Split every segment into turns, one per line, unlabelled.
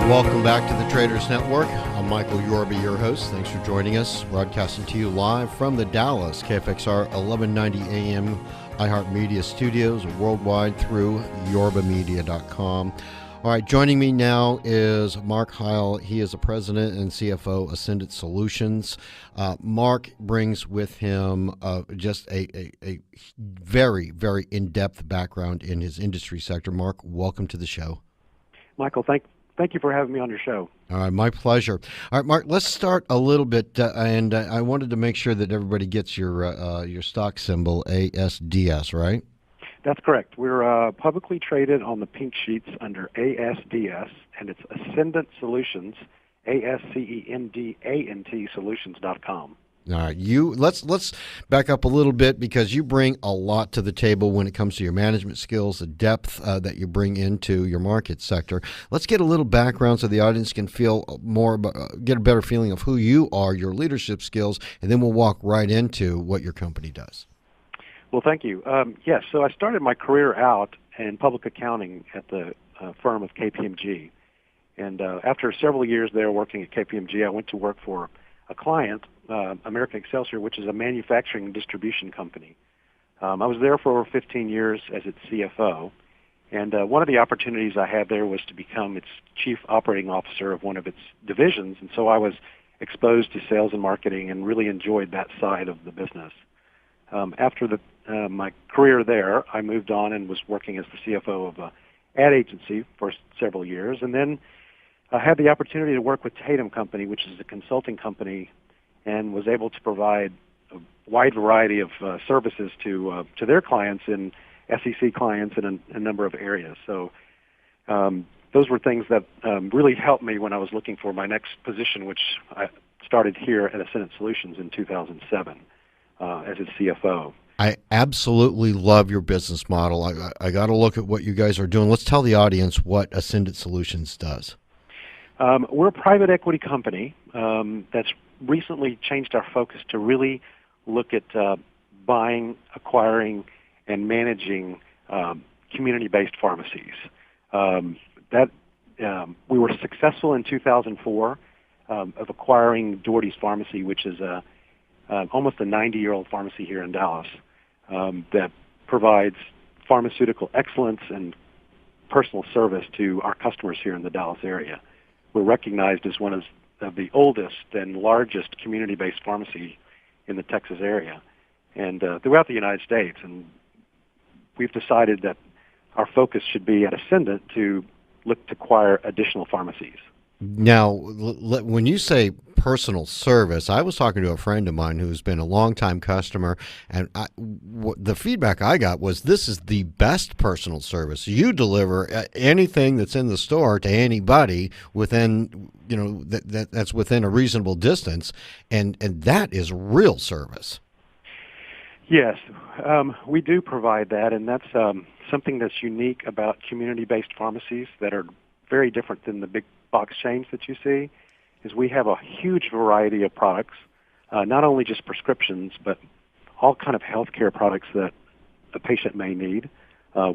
Welcome back to the Traders Network. I'm Michael Yorba, your host. Thanks for joining us. Broadcasting to you live from the Dallas KFXR 1190 AM iHeart Media Studios, worldwide through yorbamedia.com. All right, joining me now is Mark Heil. He is the president and CFO of Ascendant Solutions. Mark brings with him just a very, very in-depth background in his industry sector. Mark, welcome to the show.
Michael, thank you for having me on your show.
All right, my pleasure. All right, Mark, let's start a little bit, and I wanted to make sure that everybody gets your stock symbol, ASDS, right?
That's correct. We're publicly traded on the PINKSHEETS under ASDS, and it's Ascendant Solutions, ASCENDANT Solutions.com.
All right, let's back up a little bit because you bring a lot to the table when it comes to your management skills, the depth that you bring into your market sector. Let's get a little background so the audience can feel more, get a better feeling of who you are, your leadership skills, and then we'll walk right into what your company does.
Well, thank you. Yes, so I started my career out in public accounting at the firm of KPMG, and after several years there working at KPMG, I went to work for a client, American Excelsior, which is a manufacturing distribution company. I was there for over 15 years as its CFO, and one of the opportunities I had there was to become its chief operating officer of one of its divisions, and so I was exposed to sales and marketing and really enjoyed that side of the business. After my career there, I moved on and was working as the CFO of an ad agency for several years, and then I had the opportunity to work with Tatum Company, which is a consulting company, and was able to provide a wide variety of services to their clients and SEC clients in a number of areas. So those were things that really helped me when I was looking for my next position, which I started here at Ascendant Solutions in 2007 as its CFO.
I absolutely love your business model. I got to look at what you guys are doing. Let's tell the audience what Ascendant Solutions does.
We're a private equity company that's recently changed our focus to really look at buying, acquiring, and managing community-based pharmacies. We were successful in 2004 of acquiring Doherty's Pharmacy, which is almost a 90-year-old pharmacy here in Dallas that provides pharmaceutical excellence and personal service to our customers here in the Dallas area. We're recognized as one of the oldest and largest community-based pharmacy in the Texas area and throughout the United States. And we've decided that our focus should be at Ascendant to look to acquire additional pharmacies.
Now, when you say personal service, I was talking to a friend of mine who's been a longtime customer, and the feedback I got was this is the best personal service. You deliver anything that's in the store to anybody within, that's within a reasonable distance, and that is real service.
Yes, we do provide that, and that's something that's unique about community-based pharmacies that are very different than the big box chains that you see, is we have a huge variety of products, not only just prescriptions, but all kind of healthcare products that a patient may need.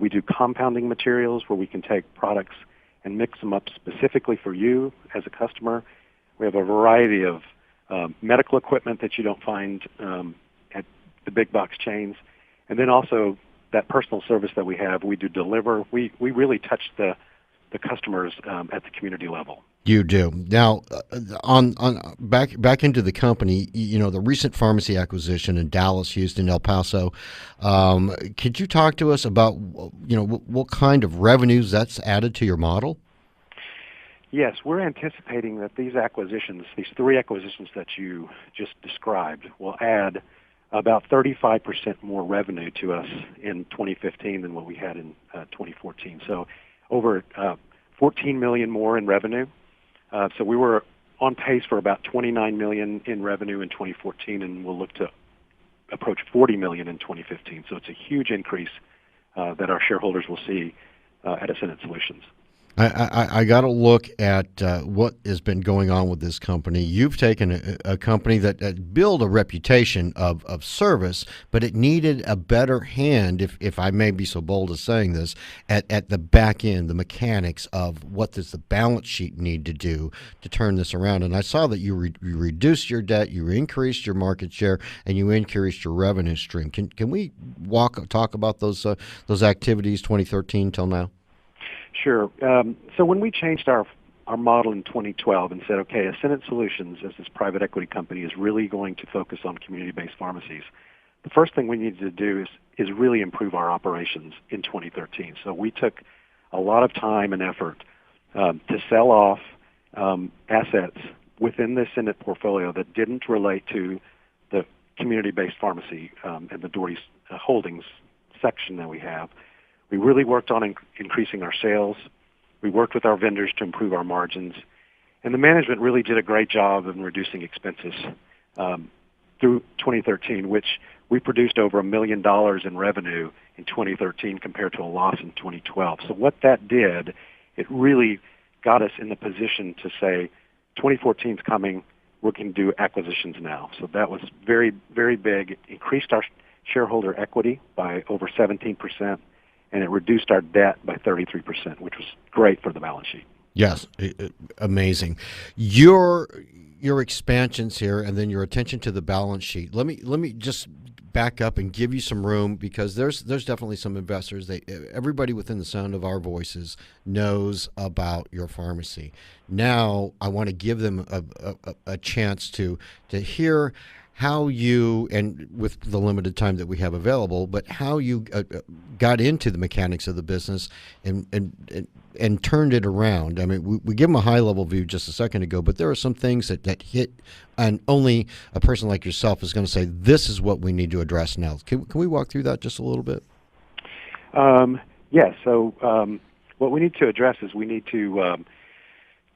We do compounding materials where we can take products and mix them up specifically for you as a customer. We have a variety of medical equipment that you don't find at the big box chains. And then also that personal service that we have, we do deliver. We really touch the customers at the community level.
You do. Now, on back into the company, the recent pharmacy acquisition in Dallas, Houston, El Paso. Could you talk to us about, what kind of revenues that's added to your model?
Yes, we're anticipating that these three acquisitions that you just described, will add about 35% more revenue to us in 2015 than what we had in 2014. So over $14 million more in revenue. So we were on pace for about $29 million in revenue in 2014, and we'll look to approach $40 million in 2015. So it's a huge increase that our shareholders will see at Ascendant Solutions.
I got to look at what has been going on with this company. You've taken a company that built a reputation of service, but it needed a better hand, if I may be so bold as saying this, at the back end, the mechanics of what does the balance sheet need to do to turn this around. And I saw that you reduced your debt, you increased your market share, and you increased your revenue stream. Can we talk about those activities 2013 till now?
Sure. So when we changed our model in 2012 and said, okay, Ascendant Solutions as this private equity company is really going to focus on community-based pharmacies, the first thing we needed to do is really improve our operations in 2013. So we took a lot of time and effort to sell off assets within the Ascendant portfolio that didn't relate to the community-based pharmacy and the Doherty Holdings section that we have. We really worked on increasing our sales. We worked with our vendors to improve our margins. And the management really did a great job in reducing expenses through 2013, which we produced over $1 million in revenue in 2013 compared to a loss in 2012. So what that did, it really got us in the position to say 2014 is coming, we can do acquisitions now. So that was very, very big. It increased our shareholder equity by over 17%. And it reduced our debt by 33%, which was great for the balance sheet.
Yes, amazing. Your expansions here, and then your attention to the balance sheet. Let me just back up and give you some room, because there's definitely some investors. Everybody within the sound of our voices knows about your pharmacy. Now I want to give them a chance to hear how you, and with the limited time that we have available, but how you got into the mechanics of the business and turned it around. I mean, we give them a high-level view just a second ago, but there are some things that hit, and only a person like yourself is going to say, this is what we need to address now. Can we walk through that just a little bit?
Yes. So what we need to address is we need to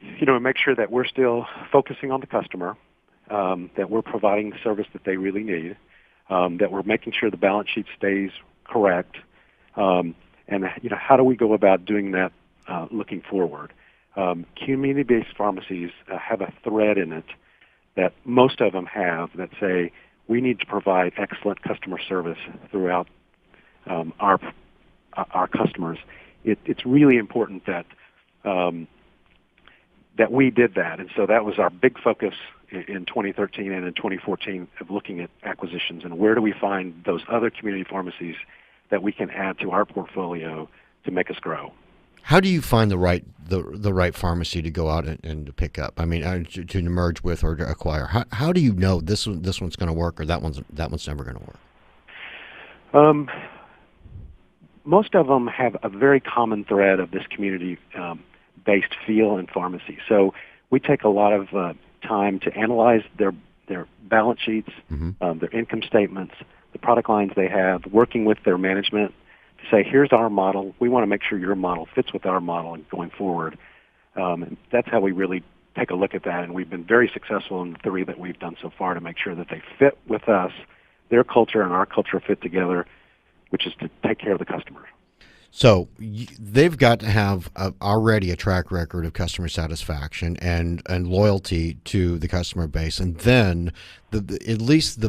make sure that we're still focusing on the customer, that we're providing the service that they really need, that we're making sure the balance sheet stays correct, and how do we go about doing that looking forward? Community-based pharmacies have a thread in it that most of them have that say we need to provide excellent customer service throughout our customers. It's really important that we did that, and so that was our big focus in 2013 and in 2014 of looking at acquisitions and where do we find those other community pharmacies that we can add to our portfolio to make us grow.
How do you find the right pharmacy to go out and to pick up? I mean, to merge with or to acquire. How do you know this one's going to work or that one's never going to work?
Most of them have a very common thread of this community-based feel in pharmacy. So we take a lot of time to analyze their balance sheets, their income statements, the product lines they have, working with their management to say, here's our model. We want to make sure your model fits with our model going forward. And that's how we really take a look at that, and we've been very successful in the three that we've done so far to make sure that they fit with us, their culture and our culture fit together, which is to take care of the customer.
So they've got to have already a track record of customer satisfaction and loyalty to the customer base, and then at least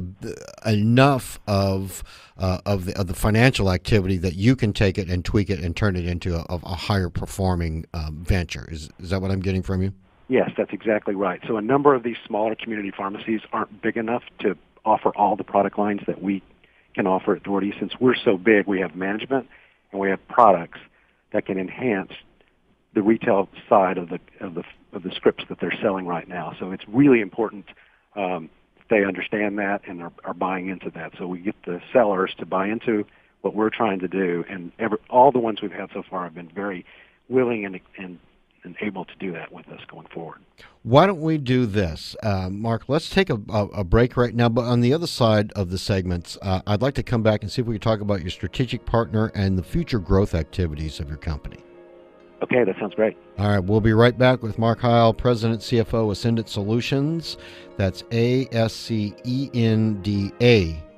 enough of the financial activity that you can take it and tweak it and turn it into a higher performing venture. Is that what I'm getting from you?
Yes, that's exactly right. So a number of these smaller community pharmacies aren't big enough to offer all the product lines that we can offer at Doherty. Since we're so big, we have management and we have products that can enhance the retail side of the scripts that they're selling right now. So it's really important they understand that and are buying into that. So we get the sellers to buy into what we're trying to do, and all the ones we've had so far have been very willing and able to do that with us going forward.
Why don't we do this? Mark, let's take a break right now, but on the other side of the segments, I'd like to come back and see if we can talk about your strategic partner and the future growth activities of your company.
Okay, that sounds great.
All right, we'll be right back with Mark Heil, President, CFO, Ascendant Solutions. That's ASCENDA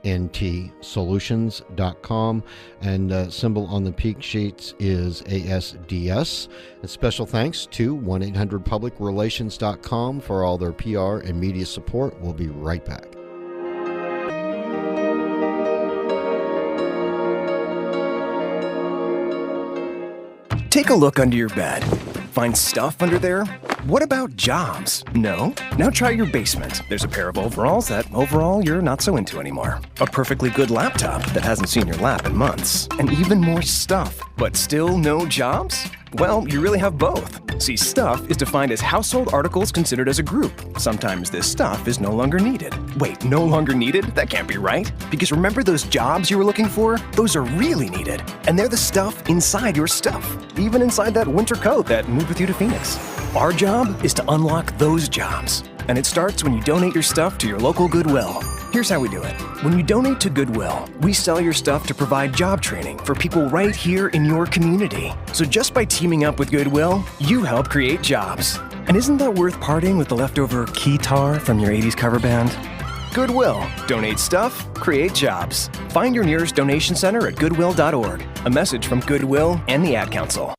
ASNTsolutions.com, and symbol on the Pink Sheets is ASDS. And special thanks to 1-800-PublicRelations.com for all their PR and media support. We'll be right back.
Take a look under your bed. Find stuff under there? What about jobs? No? Now try your basement. There's a pair of overalls that overall you're not so into anymore. A perfectly good laptop that hasn't seen your lap in months. And even more stuff. But still no jobs? Well, you really have both. See, stuff is defined as household articles considered as a group. Sometimes this stuff is no longer needed. Wait, no longer needed? That can't be right. Because remember those jobs you were looking for? Those are really needed. And they're the stuff inside your stuff. Even inside that winter coat that moved with you to Phoenix. Our job is to unlock those jobs. And it starts when you donate your stuff to your local Goodwill. Here's how we do it. When you donate to Goodwill, we sell your stuff to provide job training for people right here in your community. So just by teaming up with Goodwill, you help create jobs. And isn't that worth parting with the leftover keytar from your 80s cover band? Goodwill. Donate stuff, create jobs. Find your nearest donation center at goodwill.org. A message from Goodwill and the Ad Council.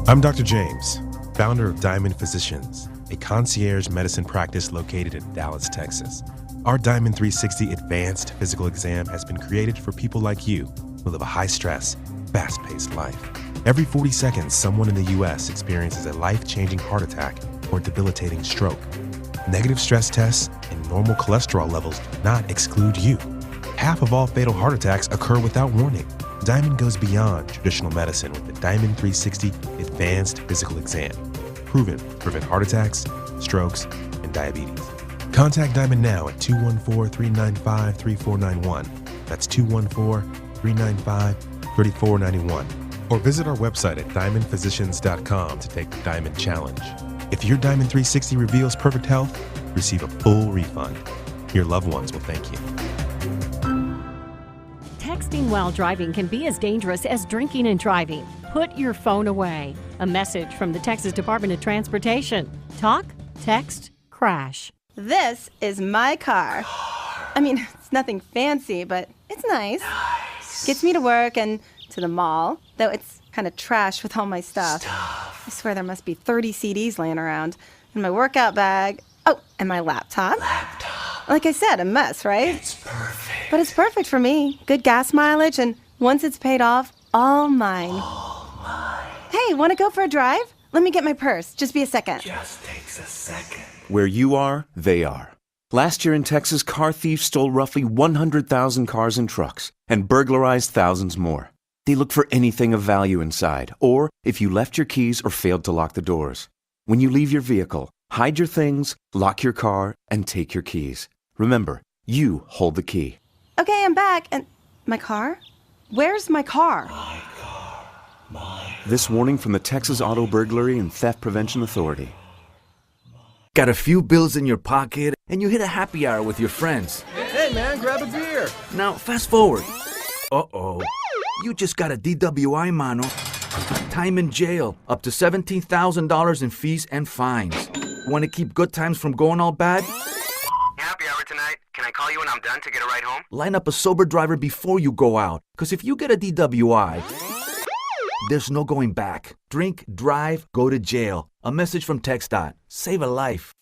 I'm Dr. James, founder of Diamond Physicians, a concierge medicine practice located in Dallas, Texas. Our Diamond 360 Advanced Physical Exam has been created for people like you who live a high-stress, fast-paced life. Every 40 seconds, someone in the U.S. experiences a life-changing heart attack or debilitating stroke. Negative stress tests and normal cholesterol levels do not exclude you. Half of all fatal heart attacks occur without warning. Diamond goes beyond traditional medicine with the Diamond 360 Advanced Physical Exam. Proven to prevent heart attacks, strokes, and diabetes. Contact Diamond now at 214-395-3491. That's 214-395-3491. Or visit our website at diamondphysicians.com to take the Diamond Challenge. If your Diamond 360 reveals perfect health, receive a full refund. Your loved ones will thank you.
Texting while driving can be as dangerous as drinking and driving. Put your phone away. A message from the Texas Department of Transportation. Talk, text, crash.
This is my car. I mean, it's nothing fancy, but it's nice. Gets me to work and to the mall, though it's kind of trash with all my stuff. I swear there must be 30 CDs laying around. And my workout bag. Oh, and my laptop. Like I said, a mess, right?
It's perfect.
But it's perfect for me. Good gas mileage, and once it's paid off, all mine.
All mine.
Hey, want to go for a drive? Let me get my purse. Just be a second.
Just takes a second.
Where you are, they are. Last year in Texas, car thieves stole roughly 100,000 cars and trucks and burglarized thousands more. They look for anything of value inside, or if you left your keys or failed to lock the doors. When you leave your vehicle, hide your things, lock your car, and take your keys. Remember, you hold the key.
Okay, I'm back. And my car? Where's my car?
My car. My.
This warning from the Texas Auto Burglary and Theft Prevention Authority.
Got a few bills in your pocket, and you hit a happy hour with your friends.
Hey, man, grab a beer.
Now, fast forward. Uh-oh. You just got a DWI, mano. Time in jail, up to $17,000 in fees and fines. Want to keep good times from going all bad?
Happy hour tonight. Can I call you when I'm done to get a ride home?
Line up a sober driver before you go out, because if you get a DWI, there's no going back. Drink, drive, go to jail. A message from TxDOT. Save a life.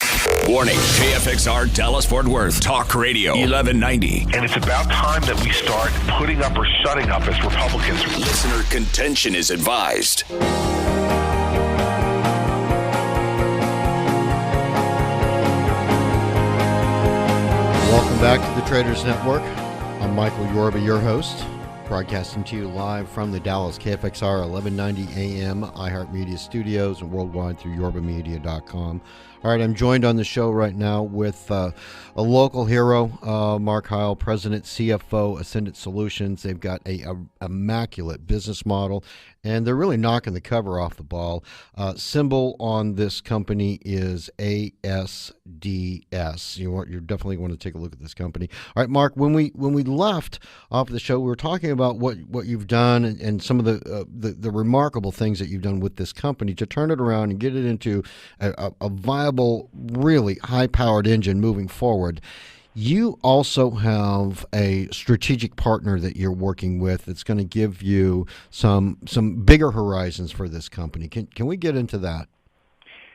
Warning, KFXR Dallas-Fort Worth, Talk Radio, 1190.
And it's about time that we start putting up or shutting up as Republicans.
Listener contention is advised.
Welcome back to the Traders Network. I'm Michael Yorba, your host, broadcasting to you live from the Dallas KFXR 1190 AM iHeart Media Studios and worldwide through yorbamedia.com. All right, I'm joined on the show right now with a local hero, Mark Heil, President, CFO, Ascendant Solutions. They've got a immaculate business model, and they're really knocking the cover off the ball. Symbol on this company is ASDS. You definitely want to take a look at this company. All right, Mark, when we left off the show, we were talking about what you've done and some of the remarkable things that you've done with this company to turn it around and get it into a viable, really high-powered engine moving forward. You also have a strategic partner that you're working with that's going to give you some bigger horizons for this company. Can we get into that?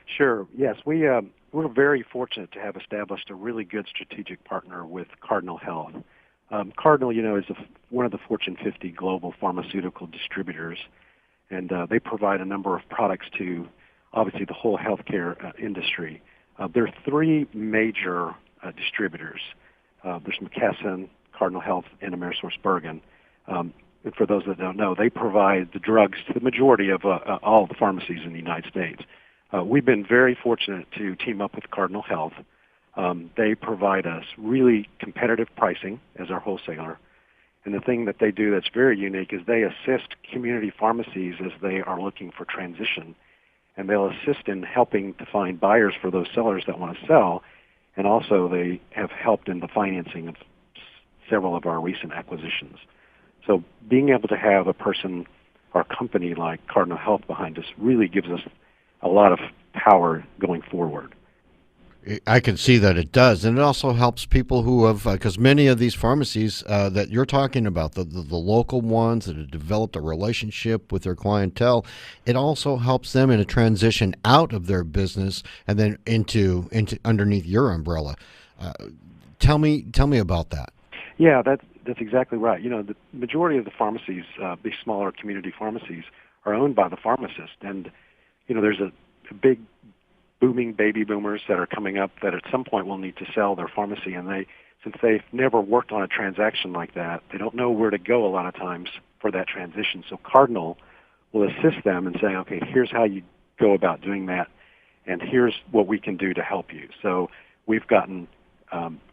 Sure. Yes, we're very fortunate to have established a really good strategic partner with Cardinal Health. Cardinal, is one of the Fortune 50 global pharmaceutical distributors, and they provide a number of products to, obviously, the whole healthcare industry. There are three major distributors. There's McKesson, Cardinal Health, and AmerisourceBergen. And for those that don't know, they provide the drugs to the majority of all the pharmacies in the United States. We've been very fortunate to team up with Cardinal Health. They provide us really competitive pricing as our wholesaler. And the thing that they do that's very unique is they assist community pharmacies as they are looking for transition. And they'll assist in helping to find buyers for those sellers that want to sell. And also they have helped in the financing of several of our recent acquisitions. So being able to have a person or company like Cardinal Health behind us really gives us a lot of power going forward.
I can see that it does, and it also helps people who have, because many of these pharmacies that you're talking about, the local ones that have developed a relationship with their clientele, it also helps them in a transition out of their business and then into underneath your umbrella. Tell me about that.
Yeah, that's exactly right. The majority of the pharmacies, these smaller community pharmacies, are owned by the pharmacist, and there's a big booming baby boomers that are coming up that at some point will need to sell their pharmacy, and since they've never worked on a transaction like that, they don't know where to go a lot of times for that transition. So Cardinal will assist them and say, okay, here's how you go about doing that, and here's what we can do to help you. So we've gotten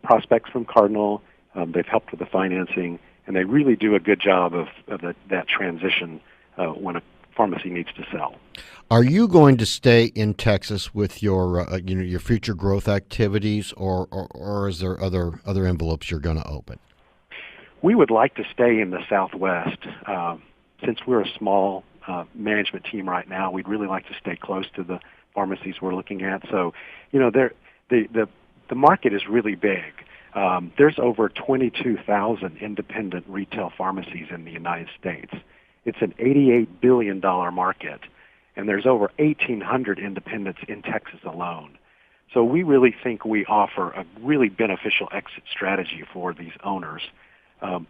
prospects from Cardinal. They've helped with the financing, and they really do a good job of that transition when a pharmacy needs to sell.
Are you going to stay in Texas with your your future growth activities, or is there other envelopes you're going to open?
We would like to stay in the Southwest. Since we're a small management team right now, we'd really like to stay close to the pharmacies we're looking at. So, the market is really big. There's over 22,000 independent retail pharmacies in the United States. It's an $88 billion market, and there's over 1,800 independents in Texas alone. So we really think we offer a really beneficial exit strategy for these owners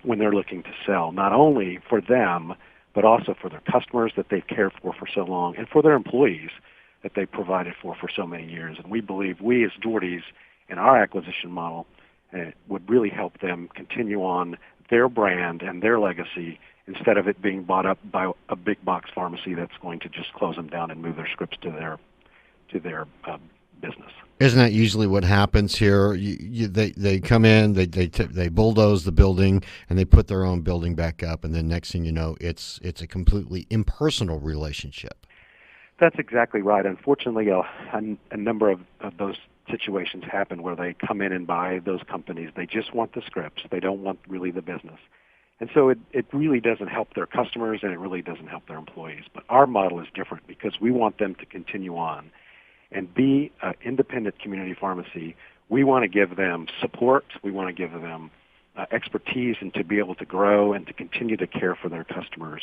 when they're looking to sell, not only for them, but also for their customers that they've cared for so long, and for their employees that they've provided for so many years. And we believe we as Doherty's in our acquisition model would really help them continue on their brand and their legacy instead of it being bought up by a big box pharmacy that's going to just close them down and move their scripts to their business.
Isn't that usually what happens here? They come in, they bulldoze the building, and they put their own building back up, and then next thing you know, it's a completely impersonal relationship.
That's exactly right. Unfortunately, a number of those situations happen where they come in and buy those companies. They just want the scripts. They don't want really the business. And so it really doesn't help their customers, and it really doesn't help their employees. But our model is different because we want them to continue on and be an independent community pharmacy. We want to give them support. We want to give them expertise and to be able to grow and to continue to care for their customers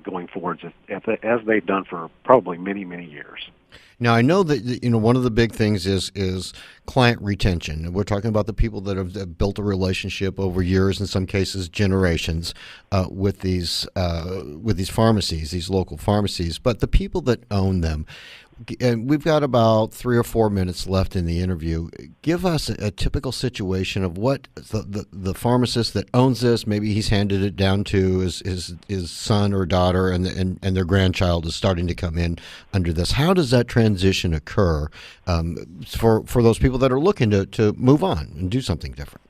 going forward as they've done for probably many, many years.
Now, I know that one of the big things is client retention. And we're talking about the people that have built a relationship over years, in some cases generations, with these pharmacies, these local pharmacies. But the people that own them, and we've got about 3 or 4 minutes left in the interview. Give us a typical situation of what the pharmacist that owns this, maybe he's handed it down to his son or daughter, and their grandchild is starting to come in under this. How does that transition occur for those people that are looking to move on and do something different?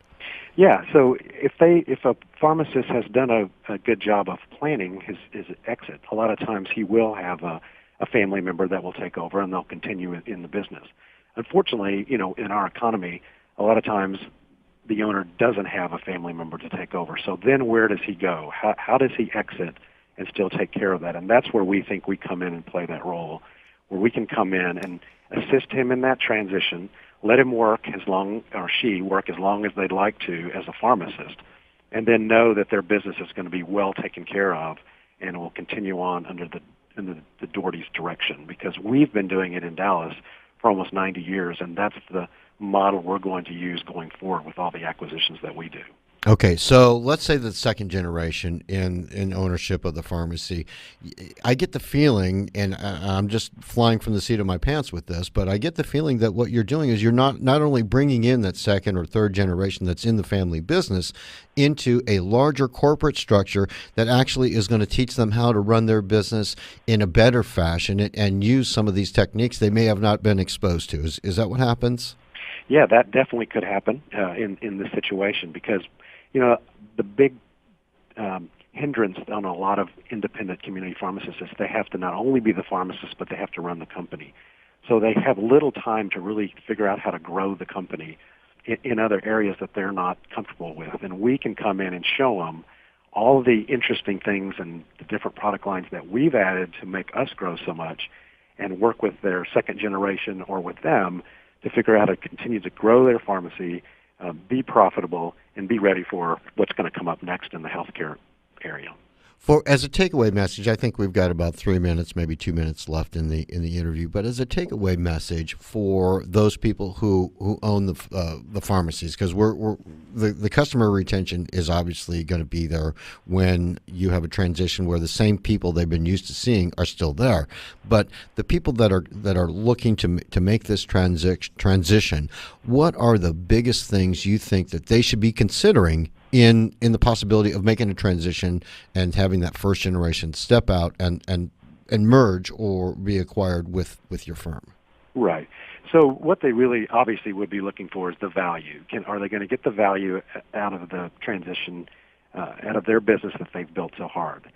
Yeah, so if a pharmacist has done a good job of planning his exit, a lot of times he will have a family member that will take over, and they'll continue in the business. Unfortunately, in our economy, a lot of times the owner doesn't have a family member to take over. So then where does he go? How does he exit and still take care of that? And that's where we think we come in and play that role, where we can come in and assist him in that transition. let him work as long, or she work as long as they'd like to as a pharmacist, and then know that their business is going to be well taken care of and will continue on under the Doherty's direction, because we've been doing it in Dallas for almost 90 years, and that's the model we're going to use going forward with all the acquisitions that we do.
Okay, so let's say the second generation in ownership of the pharmacy. I get the feeling, and I'm just flying from the seat of my pants with this, but I get the feeling that what you're doing is you're not only bringing in that second or third generation that's in the family business into a larger corporate structure that actually is going to teach them how to run their business in a better fashion and use some of these techniques they may have not been exposed to. Is that what happens?
Yeah, that definitely could happen in this situation, because the big hindrance on a lot of independent community pharmacists is they have to not only be the pharmacist, but they have to run the company. So they have little time to really figure out how to grow the company in other areas that they're not comfortable with. And we can come in and show them all the interesting things and the different product lines that we've added to make us grow so much, and work with their second generation or with them to figure out how to continue to grow their pharmacy, be profitable, and be ready for what's going to come up next in the healthcare area.
As a takeaway message, I think we've got about 3 minutes, maybe 2 minutes left in the interview. But as a takeaway message for those people who own the pharmacies, because the customer retention is obviously going to be there when you have a transition where the same people they've been used to seeing are still there. But the people that are looking to make this transition, what are the biggest things you think that they should be considering in the possibility of making a transition and having that first generation step out and merge or be acquired with your firm?
Right. So what they really obviously would be looking for is the value. Are they going to get the value out of the transition, out of their business that they've built so hard?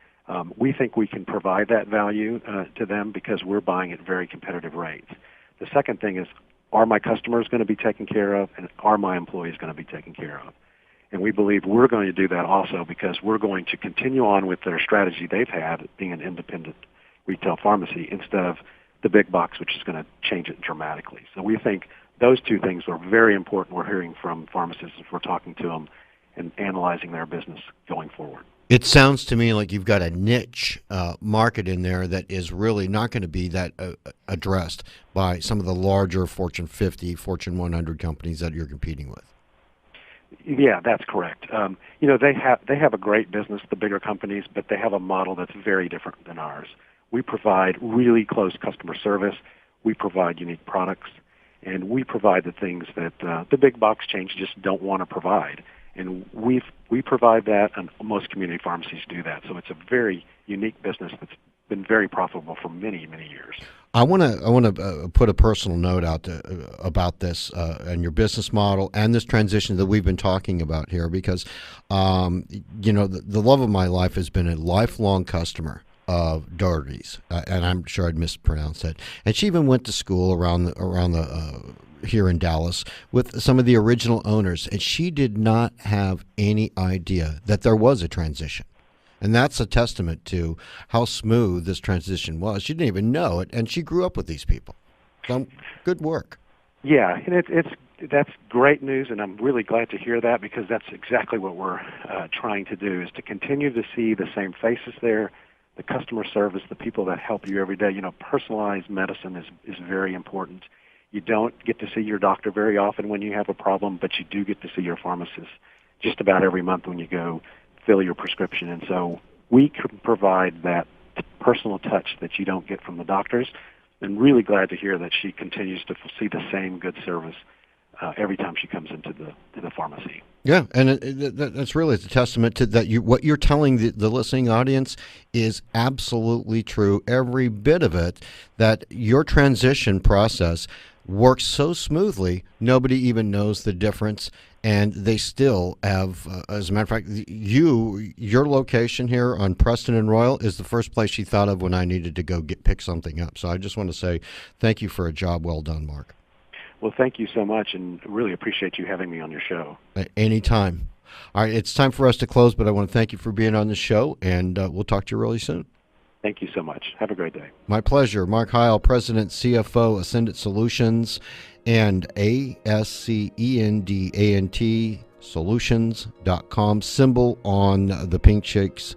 We think we can provide that value to them because we're buying at very competitive rates. The second thing is, are my customers going to be taken care of, and are my employees going to be taken care of? And we believe we're going to do that also, because we're going to continue on with their strategy they've had, being an independent retail pharmacy, instead of the big box, which is going to change it dramatically. So we think those two things are very important. We're hearing from pharmacists as we're talking to them and analyzing their business going forward.
It sounds to me like you've got a niche market in there that is really not going to be that addressed by some of the larger Fortune 50, Fortune 100 companies that you're competing with.
Yeah, that's correct. They have a great business, the bigger companies, but they have a model that's very different than ours. We provide really close customer service. We provide unique products, and we provide the things that the big box chains just don't want to provide. And we provide that, and most community pharmacies do that. So it's a very unique business that's been very profitable for many, many years.
I want to put a personal note out about this and your business model and this transition that we've been talking about here, because the love of my life has been a lifelong customer of Doherty's, and I'm sure I'd mispronounced it. And she even went to school around the here in Dallas with some of the original owners, and she did not have any idea that there was a transition. And that's a testament to how smooth this transition was. She didn't even know it, and she grew up with these people. So, good work.
Yeah, and that's great news, and I'm really glad to hear that, because that's exactly what we're trying to do, is to continue to see the same faces there, the customer service, the people that help you every day. Personalized medicine is very important. You don't get to see your doctor very often when you have a problem, but you do get to see your pharmacist just about every month when you go fill your prescription. And so we can provide that personal touch that you don't get from the doctors, and really glad to hear that she continues to see the same good service every time she comes into the pharmacy.
Yeah, and that's really a testament to that. What you're telling the listening audience is absolutely true, every bit of it, that your transition process works so smoothly, nobody even knows the difference, and they still have, as a matter of fact, your location here on Preston and Royal is the first place she thought of when I needed to go pick something up. So I just want to say thank you for a job well done, Mark.
Well, thank you so much, and really appreciate you having me on your show.
Anytime. All right, it's time for us to close, but I want to thank you for being on the show, and we'll talk to you really soon.
Thank you so much. Have a great day.
My pleasure. Mark Heil, President, CFO, Ascendant Solutions, and ASCENDANT Solutions.com. Symbol on the pink sheets,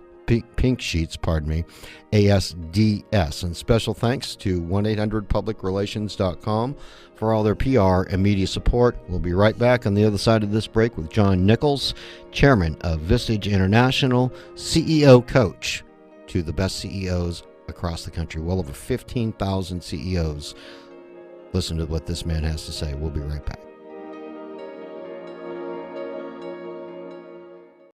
ASDS. And special thanks to 1-800-PublicRelations.com for all their PR and media support. We'll be right back on the other side of this break with John Nichols, Chairman of Vistage International, CEO coach to the best CEOs across the country. Well over 15,000 CEOs. Listen to what this man has to say. We'll be right back.